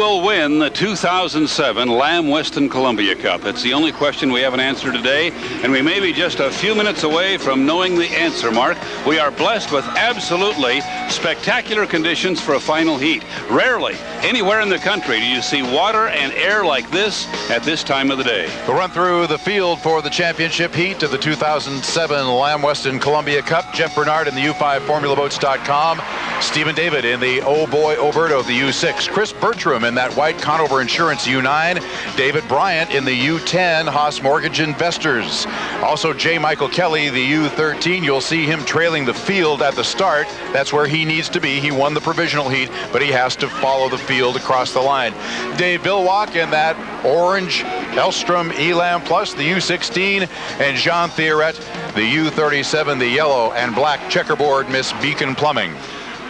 Will win the 2007 Lamb-Weston Columbia Cup? It's the only question we haven't answered today, and we may be just a few minutes away from knowing the answer, Mark. We are blessed with absolutely spectacular conditions for a final heat. Rarely anywhere in the country do you see water and air like this at this time of the day. We'll run through the field for the championship heat of the 2007 Lamb-Weston Columbia Cup. Jeff Bernard in the U5FormulaBoats.com. Stephen David in the Oh Boy Oberto of the U6. Chris Bertram in that white Conover Insurance U9. David Bryant in the U10 Haas Mortgage Investors. Also J. Michael Kelly, the U13. You'll see him trailing the field at the start. That's where he needs to be. He won the provisional heat, but he has to follow the field across the line. Dave Villwock in that orange Elstrom Elam Plus, the U16, and Jean Theoret, the U37, the yellow and black checkerboard Miss Beacon Plumbing.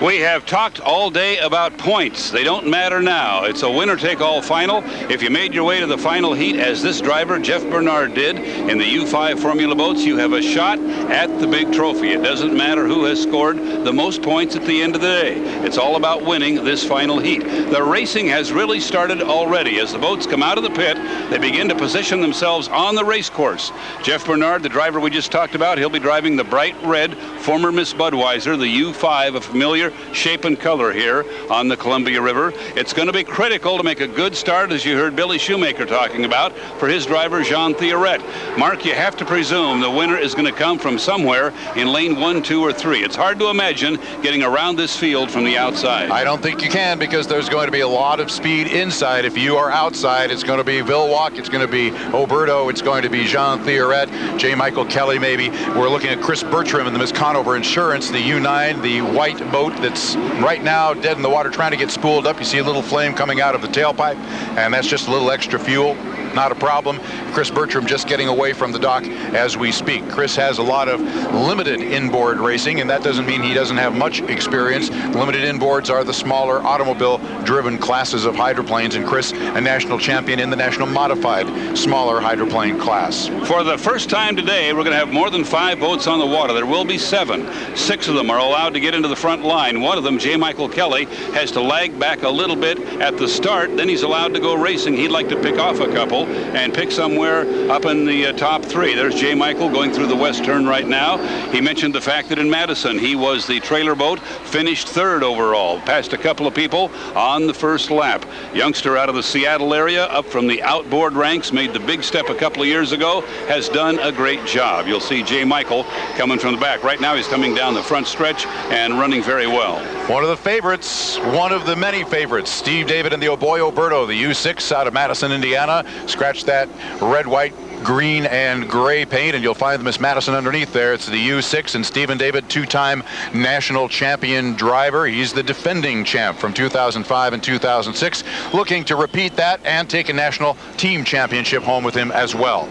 We have talked all day about points. They don't matter now. It's a winner-take-all final. If you made your way to the final heat, as this driver, Jeff Bernard, did in the U5 Formula Boats, you have a shot at the big trophy. It doesn't matter who has scored the most points at the end of the day. It's all about winning this final heat. The racing has really started already. As the boats come out of the pit, they begin to position themselves on the race course. Jeff Bernard, the driver we just talked about, he'll be driving the bright red former Miss Budweiser, the U5, a familiar shape and color here on the Columbia River. It's going to be critical to make a good start, as you heard Billy Shoemaker talking about, for his driver Jean Theoret. Mark, you have to presume the winner is going to come from somewhere in lane 1, 2, or 3. It's hard to imagine getting around this field from the outside. I don't think you can, because there's going to be a lot of speed inside. If you are outside, it's going to be Villwock, it's going to be Oberto, it's going to be Jean Theoret, J. Michael Kelly maybe. We're looking at Chris Bertram in the Miss Conover Insurance, the U9, the white boat that's right now dead in the water trying to get spooled up. You see a little flame coming out of the tailpipe, and that's just a little extra fuel. Not a problem. Chris Bertram just getting away from the dock as we speak. Chris has a lot of limited inboard racing, and that doesn't mean he doesn't have much experience. Limited inboards are the smaller automobile-driven classes of hydroplanes, and Chris, a national champion in the national modified smaller hydroplane class. For the first time today, we're going to have more than 5 boats on the water. There will be 7. 6 of them are allowed to get into the front line. One of them, J. Michael Kelly, has to lag back a little bit at the start. Then he's allowed to go racing. He'd like to pick off a couple and pick somewhere up in the top 3. There's J. Michael going through the west turn right now. He mentioned the fact that in Madison he was the trailer boat, finished 3rd overall, passed a couple of people on the first lap. Youngster out of the Seattle area, up from the outboard ranks, made the big step a couple of years ago, has done a great job. You'll see J. Michael coming from the back. Right now he's coming down the front stretch and running very well. One of the favorites, one of the many favorites, Steve David and the Oh Boy Oberto, the U6 out of Madison, Indiana. Scratch that red, white, green, and gray paint, and you'll find the Miss Madison underneath there. It's the U6, and Stephen David, 2-time national champion driver. He's the defending champ from 2005 and 2006, looking to repeat that and take a national team championship home with him as well.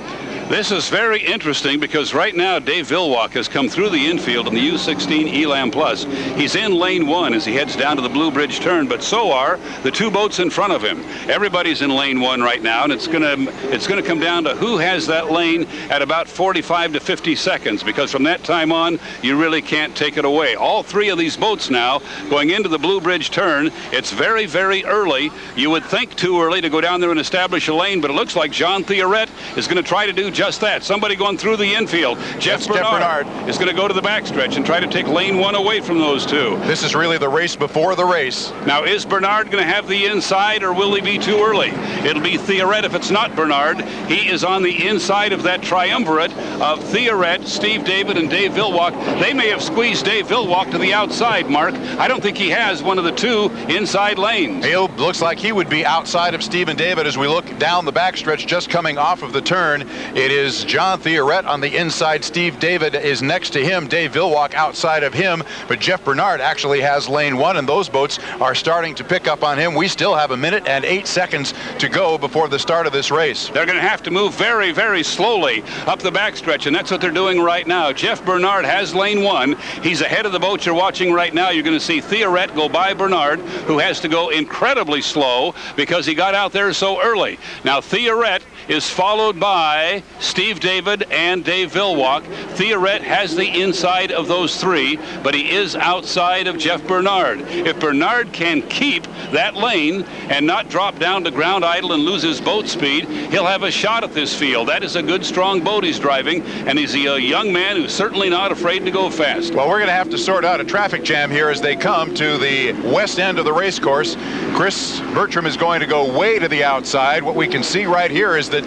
This is very interesting because right now Dave Villwock has come through the infield in the U16 Elam Plus. He's in lane 1 as he heads down to the Blue Bridge turn, but so are the 2 boats in front of him. Everybody's in lane 1 right now, and it's gonna come down to who has that lane at about 45 to 50 seconds, because from that time on you really can't take it away. All 3 of these boats now going into the Blue Bridge turn. It's very, very early. You would think too early to go down there and establish a lane, but it looks like Jean Theoret is going to try to do just that. Somebody going through the infield. Jeff Bernard is going to go to the backstretch and try to take lane 1 away from those 2. This is really the race before the race. Now, is Bernard going to have the inside, or will he be too early? It'll be Theoret if it's not Bernard. He is on the inside of that triumvirate of Theoret, Steve David, and Dave Villwock. They may have squeezed Dave Villwock to the outside, Mark. I don't think he has one of the 2 inside lanes. He looks like he would be outside of Stephen David as we look down the backstretch just coming off of the turn. It is Jean Theoret on the inside. Steve David is next to him. Dave Villwock outside of him. But Jeff Bernard actually has lane 1, and those boats are starting to pick up on him. We still have 1 minute and 8 seconds to go before the start of this race. They're going to have to move very, very slowly up the backstretch, and that's what they're doing right now. Jeff Bernard has lane 1. He's ahead of the boat you're watching right now. You're going to see Theoret go by Bernard, who has to go incredibly slow because he got out there so early. Now Theoret is followed by Steve David, and Dave Villwock. Theoret has the inside of those three, but he is outside of Jeff Bernard. If Bernard can keep that lane and not drop down to ground idle and lose his boat speed, he'll have a shot at this field. That is a good, strong boat he's driving, and he's a young man who's certainly not afraid to go fast. Well, we're going to have to sort out a traffic jam here as they come to the west end of the race course. Chris Bertram is going to go way to the outside. What we can see right here is that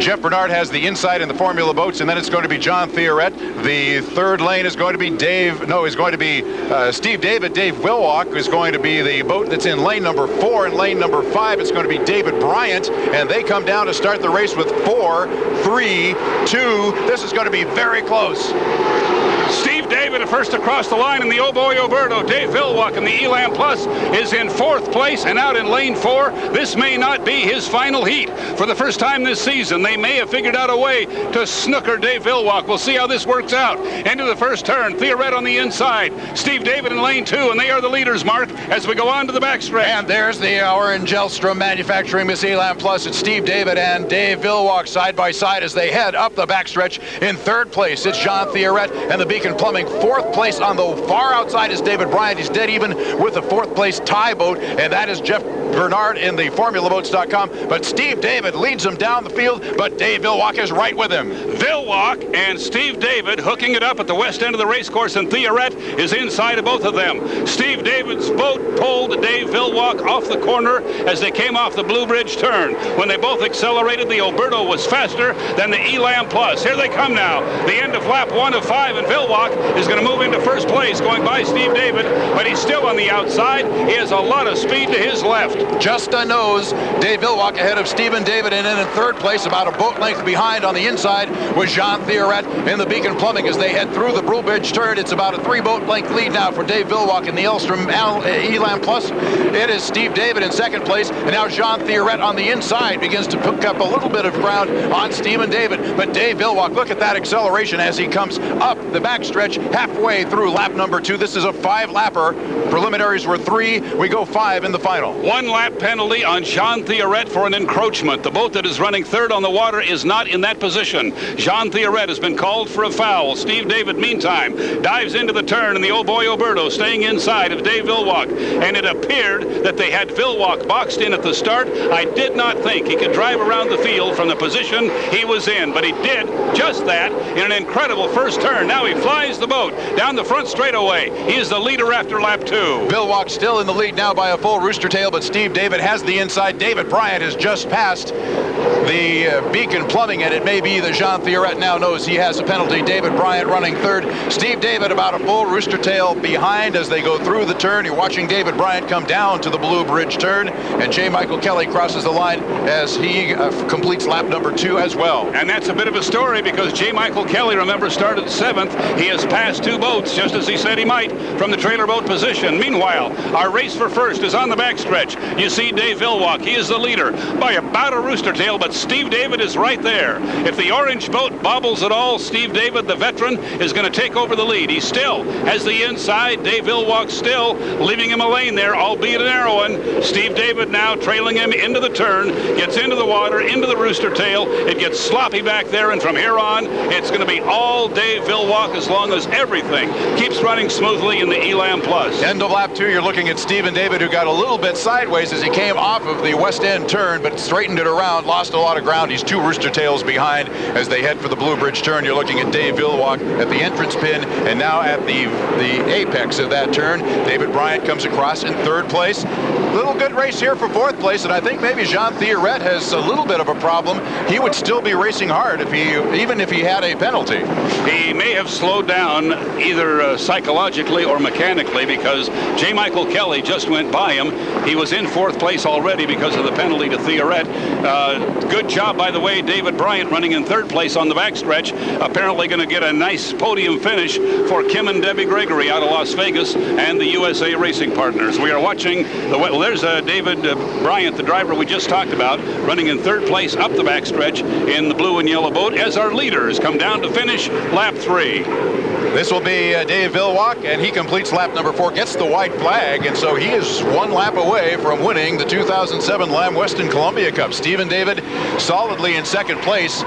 Jeff Bernard has the inside in the Formula boats, and then it's going to be John Theoret. The third lane is going to be Steve David. Dave Villwock is going to be the boat that's in lane number 4. In lane number 5, it's going to be David Bryant, and they come down to start the race with 4, 3, 2. This is going to be very close. Steve David first across the line in the Oh Boy Oberto. Dave Villwock in the Elam Plus is in 4th place and out in lane 4. This may not be his final heat. For the first time this season, they may have figured out a way to snooker Dave Villwock. We'll see how this works out. Into the first turn, Theoret on the inside. Steve David in lane 2, and they are the leaders, Mark, as we go on to the backstretch. And there's the hour in Gelstrom manufacturing this Elam Plus. It's Steve David and Dave Villwock side by side as they head up the backstretch. In 3rd place, it's John Theoret and the Beacon Plumbing. 4th place on the far outside is David Bryant. He's dead even with the 4th place tie boat, and that is Jeff Bernard in the FormulaBoats.com. But Steve David leads him down the field, but Dave Villwock is right with him. Villwock and Steve David hooking it up at the west end of the race course, and Theoret is inside of both of them. Steve David's boat pulled Dave Villwock off the corner as they came off the Blue Bridge turn. When they both accelerated, the Oberto was faster than the Elam Plus. Here they come now. The end of lap 1 of 5, and Villwock is going to move into 1st place, going by Steve David, but he's still on the outside. He has a lot of speed to his left. Just a nose, Dave Villwock ahead of Stephen David, and then in 3rd place, about a boat length behind on the inside, was Jean Theoret in the Beacon Plumbing as they head through the Blue Bridge turn. It's about a 3-boat length lead now for Dave Villwock in the Elstrom Elam Plus. It is Steve David in 2nd place, and now Jean Theoret on the inside begins to pick up a little bit of ground on Stephen David. But Dave Villwock, look at that acceleration as he comes up the backstretch halfway through lap number 2. This is a 5-lapper. Preliminaries were 3. We go 5 in the final. 1 lap penalty on Jean Theoret for an encroachment. The boat that is running 3rd on the water is not in that position. Jean Theoret has been called for a foul. Steve David, meantime, dives into the turn in the Oh Boy Oberto, staying inside of Dave Villwock. And it appeared that they had Villwock boxed in at the start. I did not think he could drive around the field from the position he was in, but he did just that in an incredible first turn. Now he flies the boat down the front straightaway. He is the leader after lap 2. Villwock still in the lead now by a full rooster tail, but Steve David has the inside. David Bryant has just passed the Beacon Plumbing, and it may be that Jean Theoret now knows he has a penalty. David Bryant running 3rd. Steve David about a full rooster tail behind as they go through the turn. You're watching David Bryant come down to the Blue Bridge turn, and J. Michael Kelly crosses the line as he completes lap number 2 as well. And that's a bit of a story because J. Michael Kelly, remember, started 7th. He has passed 2 boats, just as he said he might, from the trailer boat position. Meanwhile, our race for first is on the backstretch. You see Dave Villwock. He is the leader by about a rooster tail, but Steve David is right there. If the orange boat bobbles at all, Steve David, the veteran, is going to take over the lead. He still has the inside. Dave Villwock still leaving him a lane there, albeit a narrow one. Steve David now trailing him into the turn, gets into the water, into the rooster tail. It gets sloppy back there, and from here on, it's going to be all Dave Villwock as long as everything keeps running smoothly in the Elam Plus. End of lap 2, you're looking at Stephen David, who got a little bit sideways as he came off of the west end turn, but straightened it around, lost a lot of ground. He's 2 rooster tails behind as they head for the Blue Bridge turn. You're looking at Dave Villwock at the entrance pin, and now at the apex of that turn, David Bryant comes across in 3rd place. Little good race here for 4th place, and I think maybe Jean Theoret has a little bit of a problem. He would still be racing hard even if he had a penalty. He may have slowed down either psychologically or mechanically because J. Michael Kelly just went by him. He was in 4th place already because of the penalty to Theoret. Good job, by the way, David Bryant running in 3rd place on the backstretch. Apparently going to get a nice podium finish for Kim and Debbie Gregory out of Las Vegas and the USA Racing Partners. We are watching there's David Bryant, the driver we just talked about, running in 3rd place up the backstretch in the blue and yellow boat as our leaders come down to finish lap 3. This will be Dave Villwock, and he completes lap number 4, gets the white flag, and so he is 1 lap away from winning the 2007 Lamb-Weston Columbia Cup. Stephen David solidly in second place.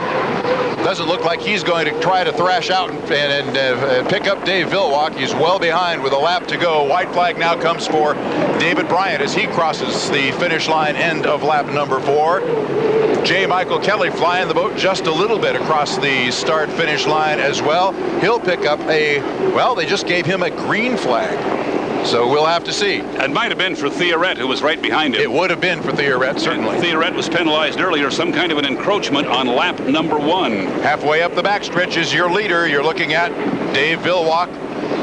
Doesn't look like he's going to try to thrash out and pick up Dave Villwock. He's well behind with a lap to go. White flag now comes for David Bryant as he crosses the finish line, end of lap number 4. J. Michael Kelly flying the boat just a little bit across the start-finish line as well. He'll pick up well, they just gave him a green flag. So we'll have to see. It might have been for Theoret, who was right behind him. It would have been for Theoret, certainly. Theoret was penalized earlier, some kind of an encroachment on lap number 1. Halfway up the backstretch is your leader. You're looking at Dave Villwock,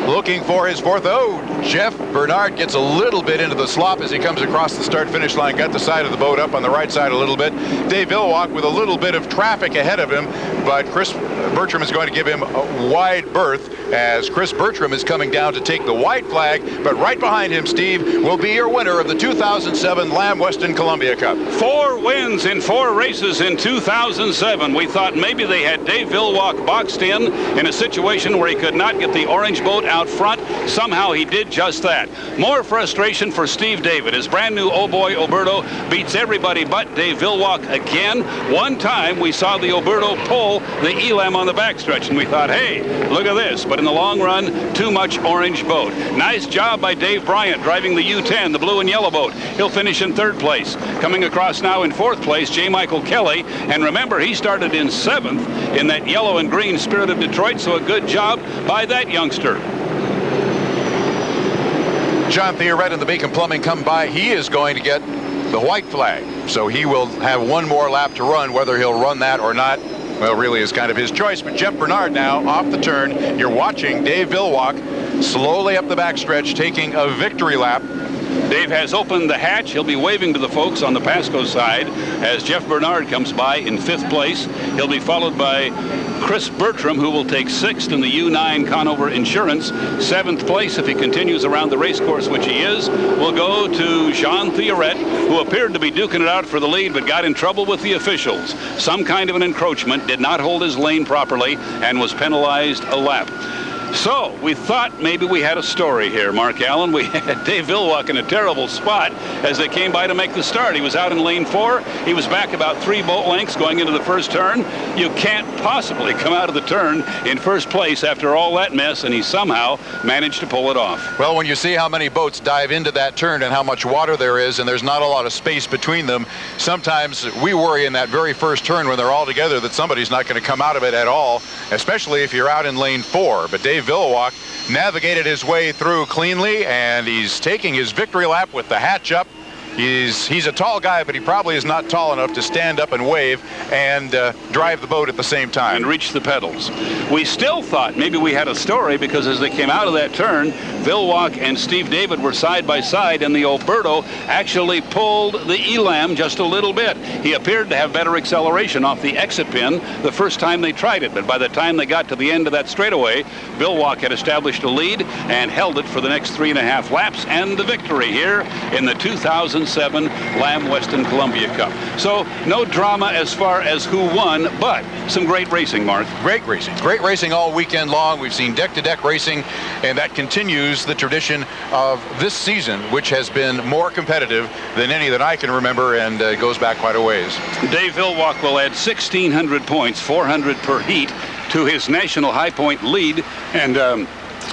looking for his 4th. Oh, Jeff Bernard gets a little bit into the slop as he comes across the start-finish line. Got the side of the boat up on the right side a little bit. Dave Villwock with a little bit of traffic ahead of him, but Chris Bertram is going to give him a wide berth as Chris Bertram is coming down to take the white flag. But right behind him, Steve, will be your winner of the 2007 Lamb-Weston Columbia Cup. 4 wins in 4 races in 2007. We thought maybe they had Dave Villwock boxed in a situation where he could not get the orange boat out front. Somehow he did just that. More frustration for Steve David. His brand new Oh Boy Oberto beats everybody but Dave Villwock again. One time we saw the Oberto pull the Elam on the backstretch, and we thought, hey, look at this. But in the long run, too much orange boat. Nice job by Dave Bryant driving the U10, the blue and yellow boat. He'll finish in 3rd place. Coming across now in 4th place, J. Michael Kelly. And remember, he started in 7th in that yellow and green Spirit of Detroit, so a good job by that youngster. John Theoret and the Beacon Plumbing come by. He is going to get the white flag, so he will have 1 more lap to run. Whether he'll run that or not, well, really is kind of his choice. But Jeff Bernard now off the turn. You're watching Dave Villwock slowly up the backstretch, taking a victory lap. Dave has opened the hatch. He'll be waving to the folks on the Pasco side as Jeff Bernard comes by in 5th place. He'll be followed by Chris Bertram, who will take 6th in the U9 Conover Insurance. 7th place, if he continues around the race course, which he is, will go to Jean Theoret, who appeared to be duking it out for the lead, but got in trouble with the officials. Some kind of an encroachment, did not hold his lane properly, and was penalized a lap. So we thought maybe we had a story here, Mark Allen. We had Dave Villwock in a terrible spot as they came by to make the start. He was out in lane 4. He was back about 3 boat lengths going into the first turn. You can't possibly come out of the turn in 1st place after all that mess, and he somehow managed to pull it off. Well, when you see how many boats dive into that turn and how much water there is, and there's not a lot of space between them, sometimes we worry in that very first turn when they're all together that somebody's not going to come out of it at all, especially if you're out in lane 4. But Dave Villwock navigated his way through cleanly, and he's taking his victory lap with the hatch up. He's a tall guy, but he probably is not tall enough to stand up and wave and drive the boat at the same time. And reach the pedals. We still thought maybe we had a story because as they came out of that turn, Villwock and Steve David were side by side, and the Oberto actually pulled the Elam just a little bit. He appeared to have better acceleration off the exit pin the first time they tried it, but by the time they got to the end of that straightaway, Villwock had established a lead and held it for the next 3.5 laps, and the victory here in the 2007 Lamb-Weston Columbia Cup. So no drama as far as who won, but some great racing, Mark. Great racing all weekend long. We've seen deck-to-deck racing, and that continues the tradition of this season, which has been more competitive than any that I can remember, and goes back quite a ways. Dave Villwock will add 1,600 points, 400 per heat, to his national high point lead, and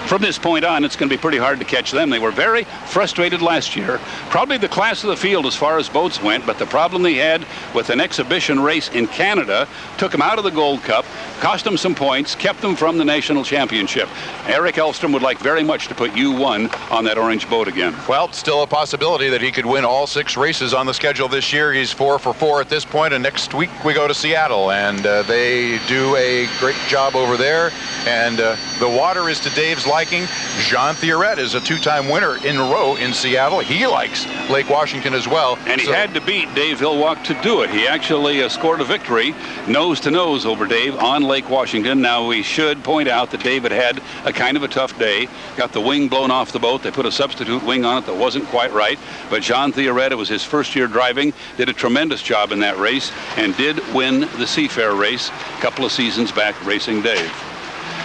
from this point on, it's going to be pretty hard to catch them. They were very frustrated last year. Probably the class of the field as far as boats went, but the problem they had with an exhibition race in Canada took them out of the Gold Cup, cost them some points, kept them from the national championship. Eric Elstrom would like very much to put U1 on that orange boat again. Well, still a possibility that he could win all 6 races on the schedule this year. He's 4 for 4 at this point, and next week we go to Seattle, and they do a great job over there, and the water is to Dave's liking. Jean Theoret is a 2-time winner in a row in Seattle. He likes Lake Washington as well. And he had to beat Dave Villwock to do it. He actually scored a victory nose-to-nose over Dave on Lake Washington. Now, we should point out that David had a kind of a tough day. Got the wing blown off the boat. They put a substitute wing on it that wasn't quite right. But Jean Theoret, it was his first year driving, did a tremendous job in that race and did win the Seafair race a couple of seasons back racing Dave.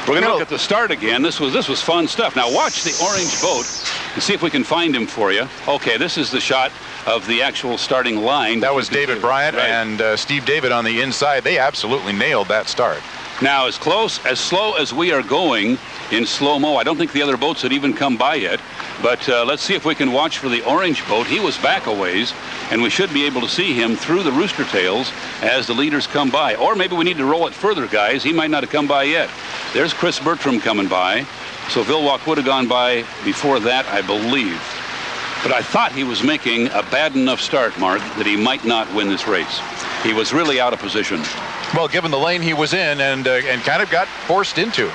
We're going to look at the start again. This was fun stuff. Now watch the orange boat and see if we can find him for you. Okay, this is the shot of the actual starting line. That was David Bryant and Steve David on the inside. They absolutely nailed that start. Now, as slow as we are going in slow-mo, I don't think the other boats had even come by yet. But let's see if we can watch for the orange boat. He was back a ways, and we should be able to see him through the rooster tails as the leaders come by. Or maybe we need to roll it further, guys. He might not have come by yet. There's Chris Bertram coming by. So Vilwalk would have gone by before that, I believe. But I thought he was making a bad enough start, Mark, that he might not win this race. He was really out of position. Well, given the lane he was in and kind of got forced into.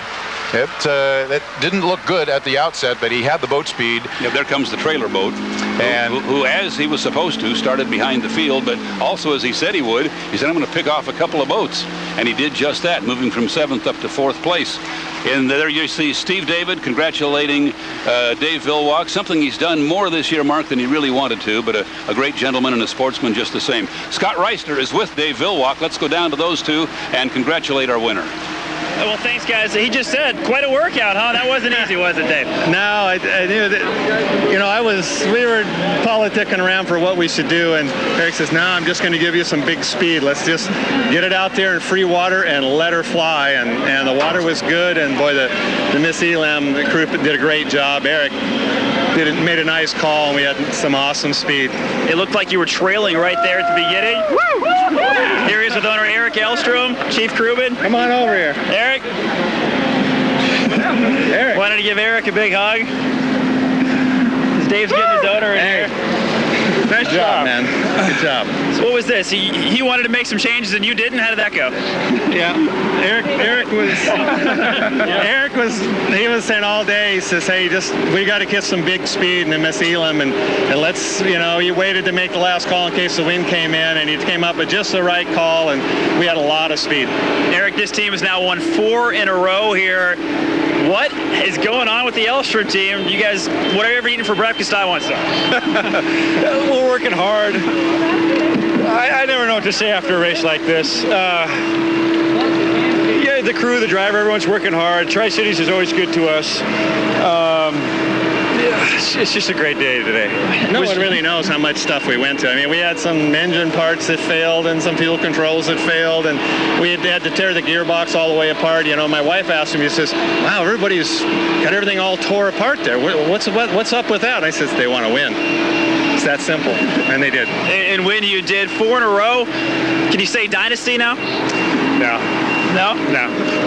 It didn't look good at the outset, but he had the boat speed. Yeah, there comes the trailer boat, and who, as he was supposed to, started behind the field, but also as he said he would, he said, I'm going to pick off a couple of boats. And he did just that, moving from 7th up to 4th place. And there you see Steve David congratulating Dave Vilwalk, something he's done more this year, Mark, than he really wanted to, but a great gentleman and a sportsman just the same. Scott Reister is with Dave Vilwalk. Let's go down to those two and congratulate our winner. Well, thanks, guys. He just said quite a workout, huh? That wasn't easy, was it, Dave? No, I knew that, we were politicking around for what we should do, and Eric says, no, I'm just going to give you some big speed. Let's just get it out there in free water and let her fly, and the water was good, and boy, the Miss Elam, the crew did a great job. Eric made a nice call, and we had some awesome speed. It looked like you were trailing right there at the beginning. Woo! Here he is with owner Eric Elstrom, Chief Crewman. Come on over here. Eric. Eric. Wanted to give Eric a big hug. Dave's getting his owner in here. Nice job, man. Good job. So what was this? He wanted to make some changes and you didn't? How did that go? Yeah. Eric was saying all day, he says, hey, we got to get some big speed in the Miss Elam, and let's, he waited to make the last call in case the wind came in, and he came up with just the right call, and we had a lot of speed. Eric, this team has now won 4 in a row here. What is going on with the Elstrom team? You guys, whatever you're eating for breakfast, I want some. We're working hard. I never know what to say after a race like this. Yeah, the crew, the driver, everyone's working hard. Tri-Cities is always good to us. It's just a great day today. No one really knows how much stuff we went to. I mean, we had some engine parts that failed and some fuel controls that failed, and we had to tear the gearbox all the way apart. My wife asked me, she says, wow, everybody's got everything all tore apart there. What's up with that? I says, they want to win. It's that simple, and they did. And when you did 4 in a row, can you say dynasty now? No.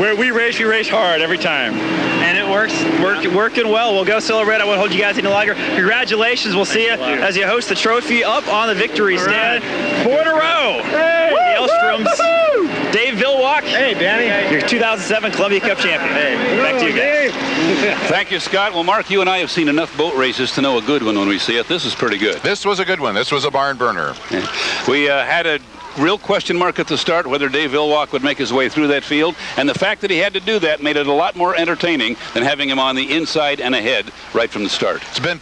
We race hard every time. And it working well. We'll go celebrate. I won't hold you guys any longer. Congratulations. We'll see you as you host the trophy up on the victory stand. 4 in a row. Hey, the Elstroms. Dave Vilwalk. Hey, Danny. Your 2007 Columbia Cup champion. Hey. Back to you guys. Thank you, Scott. Well, Mark, you and I have seen enough boat races to know a good one when we see it. This is pretty good. This was a good one. This was a barn burner. We had a real question mark at the start whether Dave Vilwalk would make his way through that field, and the fact that he had to do that made it a lot more entertaining than having him on the inside and ahead right from the start. It's been